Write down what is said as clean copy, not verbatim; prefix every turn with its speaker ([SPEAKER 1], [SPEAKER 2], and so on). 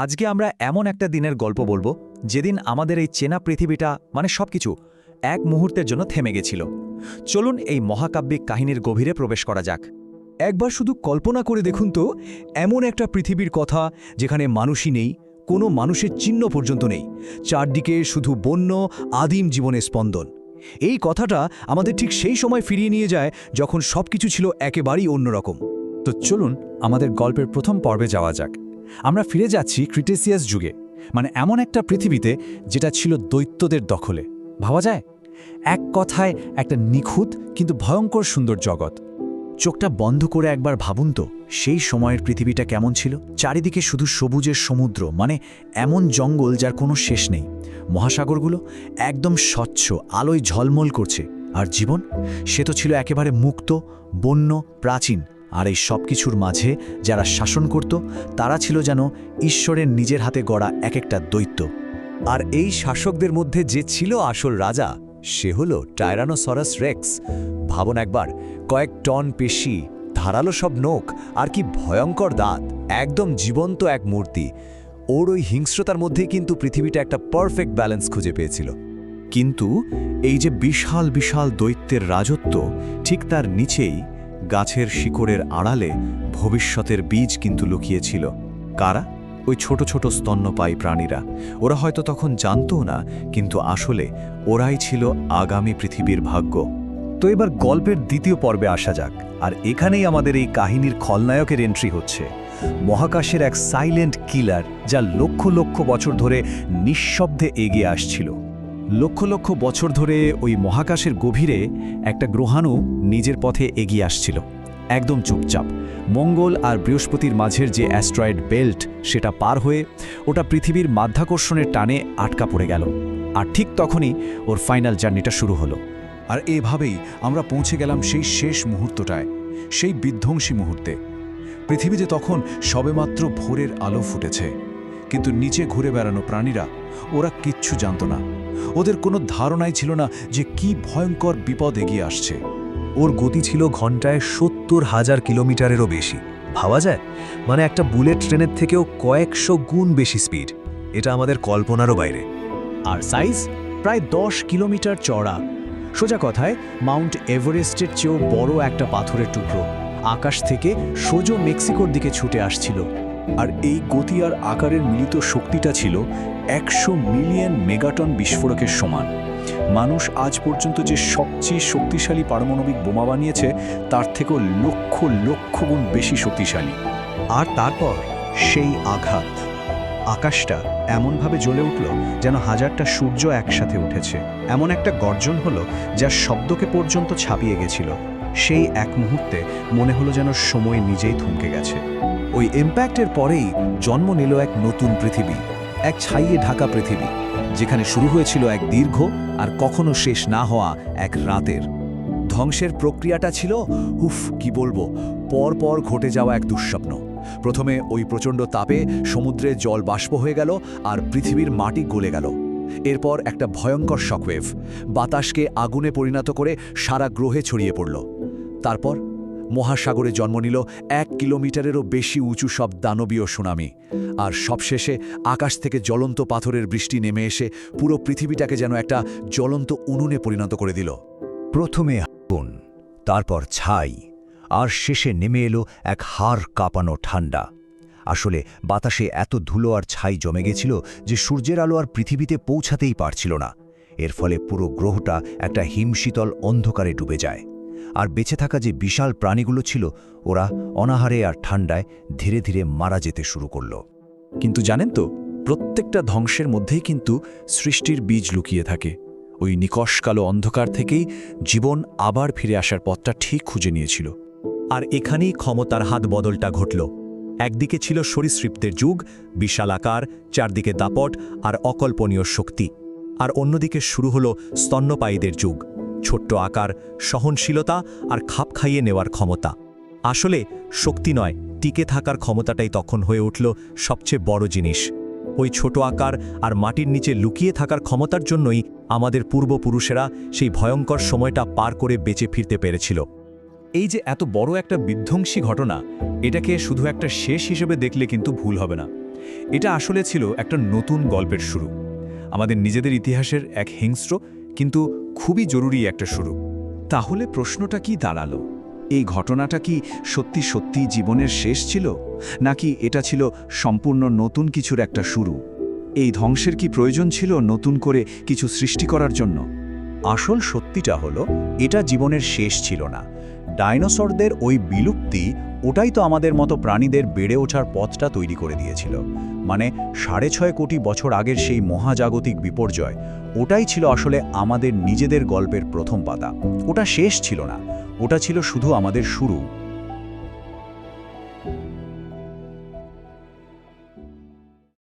[SPEAKER 1] আজকে আমরা এমন একটা দিনের গল্প বলবো যেদিন আমাদের এই চেনা পৃথিবীটা মানে সবকিছু এক মুহূর্তের জন্য থেমে গেছিল। চলুন এই মহাকাব্যিক কাহিনীর গভীরে প্রবেশ করা যাক।
[SPEAKER 2] একবার শুধু কল্পনা করে দেখুন তো, এমন একটা পৃথিবীর কথা যেখানে মানুষই নেই, কোনো মানুষের চিহ্ন পর্যন্ত নেই, চারদিকে শুধু বন্য আদিম জীবনের স্পন্দন। এই কথাটা আমাদের ঠিক সেই সময় ফিরিয়ে নিয়ে যায় যখন সবকিছু ছিল একেবারেই অন্যরকম।
[SPEAKER 1] তো চলুন আমাদের গল্পের প্রথম পর্বে যাওয়া যাক। আমরা ফিরে যাচ্ছি ক্রিটেসিয়াস যুগে, মানে এমন একটা পৃথিবীতে যেটা ছিল দৈত্যদের দখলে। ভাবা যায় এক কথায় একটা নিখুঁত কিন্তু ভয়ঙ্কর সুন্দর জগৎ। চোখটা বন্ধ করে একবার ভাবুন তো সেই সময়ের পৃথিবীটা কেমন ছিল। চারিদিকে শুধু সবুজের সমুদ্র, মানে এমন জঙ্গল যার কোনো শেষ নেই। মহাসাগরগুলো একদম স্বচ্ছ আলোয় ঝলমল করছে, আর জীবন সে তো ছিল একেবারে মুক্ত, বন্য, প্রাচীন। আর এই সব কিছুর মাঝে যারা শাসন করত তারা ছিল যেন ঈশ্বরের নিজের হাতে গড়া এক একটা দৈত্য। আর এই শাসকদের মধ্যে যে ছিল আসল রাজা, সে হল টাইরানোসরাস রেক্স। ভাবুন একবার, কয়েক টন পেশি, ধারালো সব নখ, আর কি ভয়ঙ্কর দাঁত, একদম জীবন্ত এক মূর্তি। ওর ওই হিংস্রতার মধ্যেই কিন্তু পৃথিবীটা একটা পারফেক্ট ব্যালেন্স খুঁজে পেয়েছিল। কিন্তু এই যে বিশাল বিশাল দৈত্যের রাজত্ব, ঠিক তার নিচেই গাছের শিকড়ের আড়ালে ভবিষ্যতের বীজ কিন্তু লুকিয়েছিল। কারা? ওই ছোট ছোট স্তন্যপায়ী প্রাণীরা। ওরা হয়তো তখন জানতও না, কিন্তু আসলে ওরাই ছিল আগামী পৃথিবীর ভাগ্য। তো এবার গল্পের দ্বিতীয় পর্বে আসা যাক। আর এখানেই আমাদের এই কাহিনীর খলনায়কের এন্ট্রি হচ্ছে। মহাকাশের এক সাইলেন্ট কিলার, যা লক্ষ লক্ষ বছর ধরে নিঃশব্দে এগিয়ে আসছিল। লক্ষ লক্ষ বছর ধরে ওই মহাকাশের গভীরে একটা গ্রহাণু নিজের পথে এগিয়ে আসছিল, একদম চুপচাপ। মঙ্গল আর বৃহস্পতির মাঝের যে অ্যাস্ট্রয়েড বেল্ট, সেটা পার হয়ে ওটা পৃথিবীর মাধ্যাকর্ষণের টানে আটকা পড়ে গেল। আর ঠিক তখনই ওর ফাইনাল জার্নিটা শুরু হলো।
[SPEAKER 2] আর এভাবেই আমরা পৌঁছে গেলাম সেই শেষ মুহূর্তটায়, সেই বিধ্বংসী মুহূর্তে। পৃথিবীতে তখন সবেমাত্র ভোরের আলো ফুটেছে, কিন্তু নিচে ঘুরে বেড়ানো প্রাণীরা, ওরা কিচ্ছু জানত না। ওদের কোনো ধারণাই ছিল না যে কি ভয়ঙ্কর বিপদ এগিয়ে আসছে।
[SPEAKER 3] ওর গতি ছিল ঘন্টায় ৭০,০০০ কিলোমিটারেরও বেশি। ভাবা যায়, মানে একটা বুলেট ট্রেনের থেকেও কয়েকশো গুণ বেশি স্পিড। এটা আমাদের কল্পনারও বাইরে।
[SPEAKER 1] আর সাইজ প্রায় ১০ কিলোমিটার চওড়া। সোজা কথায় মাউন্ট এভারেস্টের চেয়েও বড় একটা পাথরের টুকরো আকাশ থেকে সোজো মেক্সিকোর দিকে ছুটে আসছিল।
[SPEAKER 2] আর এই গতি আর আকারের মিলিত শক্তিটা ছিল ১০০ মিলিয়ন মেগাটন বিস্ফোরকের সমান। মানুষ আজ পর্যন্ত যে সবচেয়ে শক্তিশালী পারমাণবিক বোমা বানিয়েছে, তার থেকেও লক্ষ লক্ষ গুণ বেশি শক্তিশালী।
[SPEAKER 3] আর তারপর সেই আঘাত। আকাশটা এমনভাবে জ্বলে উঠল যেন হাজারটা সূর্য একসাথে উঠেছে। এমন একটা গর্জন হলো যা শব্দকে পর্যন্ত ছাপিয়ে গেছিল। সেই এক মুহূর্তে মনে হলো যেন সময় নিজেই থমকে গেছে।
[SPEAKER 1] ওই ইম্প্যাক্টের পরেই জন্ম নিল এক নতুন পৃথিবী, এক ছাইয়ে ঢাকা পৃথিবী, যেখানে শুরু হয়েছিল এক দীর্ঘ আর কখনো শেষ না হওয়া এক রাতের। ধ্বংসের প্রক্রিয়াটা ছিল কি বলবো, পর পর ঘটে যাওয়া এক দুঃস্বপ্ন। প্রথমে ওই প্রচণ্ড তাপে সমুদ্রে জল বাষ্প হয়ে গেল আর পৃথিবীর মাটি গলে গেল। এরপর একটা ভয়ঙ্কর শকওয়েভ বাতাসকে আগুনে পরিণত করে সারা গ্রহে ছড়িয়ে পড়ল। তারপর মহাসাগরে জন্ম নিল ১ কিলোমিটারেরও বেশি উঁচু সব দানবীয় সুনামি। আর সবশেষে আকাশ থেকে জ্বলন্ত পাথরের বৃষ্টি নেমে এসে পুরো পৃথিবীটাকে যেন একটা জ্বলন্ত উনুনে পরিণত করে দিল।
[SPEAKER 3] প্রথমে আগুন, তারপর ছাই, আর শেষে নেমে এলো এক হাড় কাঁপানো ঠান্ডা। আসলে বাতাসে এত ধুলো আর ছাই জমে গেছিল যে সূর্যের আলো আর পৃথিবীতে পৌঁছাতেই পারছিল না। এর ফলে পুরো গ্রহটা একটা হিমশীতল অন্ধকারে ডুবে যায়। আর বেঁচে থাকা যে বিশাল প্রাণীগুলো ছিল, ওরা অনাহারে আর ঠান্ডায় ধীরে ধীরে মারা যেতে শুরু করল।
[SPEAKER 2] কিন্তু জানেন তো, প্রত্যেকটা ধ্বংসের মধ্যেই কিন্তু সৃষ্টির বীজ লুকিয়ে থাকে। ওই নিকষ কালো অন্ধকার থেকেই জীবন আবার ফিরে আসার পথটা ঠিক খুঁজে নিয়েছিল।
[SPEAKER 1] আর এখানেই ক্ষমতার হাত বদলটা ঘটল। একদিকে ছিল সরীসৃপদের যুগ, বিশাল আকার, চারদিকে দাপট আর অকল্পনীয় শক্তি। আর অন্যদিকে শুরু হলো স্তন্যপায়ীদের যুগ, ছোট্ট আকার, সহনশীলতা আর খাপ খাইয়ে নেওয়ার ক্ষমতা। আসলে শক্তি নয়, টিকে থাকার ক্ষমতাটাই তখন হয়ে উঠল সবচেয়ে বড় জিনিস। ওই ছোট আকার আর মাটির নিচে লুকিয়ে থাকার ক্ষমতার জন্যই আমাদের পূর্বপুরুষেরা সেই ভয়ঙ্কর সময়টা পার করে বেঁচে ফিরতে পেরেছিল। এই যে এত বড় একটা বিধ্বংসী ঘটনা, এটাকে শুধু একটা শেষ হিসেবে দেখলে কিন্তু ভুল হবে না। এটা আসলে ছিল একটা নতুন গল্পের শুরু, আমাদের নিজেদের ইতিহাসের এক হিংস্র কিন্তু খুবই জরুরি একটা শুরু।
[SPEAKER 2] তাহলে প্রশ্নটা কি দাঁড়ালো? এই ঘটনাটা কি সত্যি সত্যি জীবনের শেষ ছিল, নাকি এটা ছিল সম্পূর্ণ নতুন কিছুর একটা শুরু? এই ধ্বংসের কি প্রয়োজন ছিল নতুন করে কিছু সৃষ্টি করার জন্য?
[SPEAKER 3] আসল সত্যিটা হলো এটা জীবনের শেষ ছিল না। ডাইনোসরদের ওই বিলুপ্তি ওটাই তো আমাদের মতো প্রাণীদের বেড়ে ওঠার পথটা তৈরি করে দিয়েছিল। মানে 6.5 কোটি বছর আগের সেই মহাজাগতিক বিপর্যয়, ওটাই ছিল আসলে আমাদের নিজেদের গল্পের প্রথম পাতা। ওটা শেষ ছিল না, ওটা ছিল শুধু আমাদের শুরু।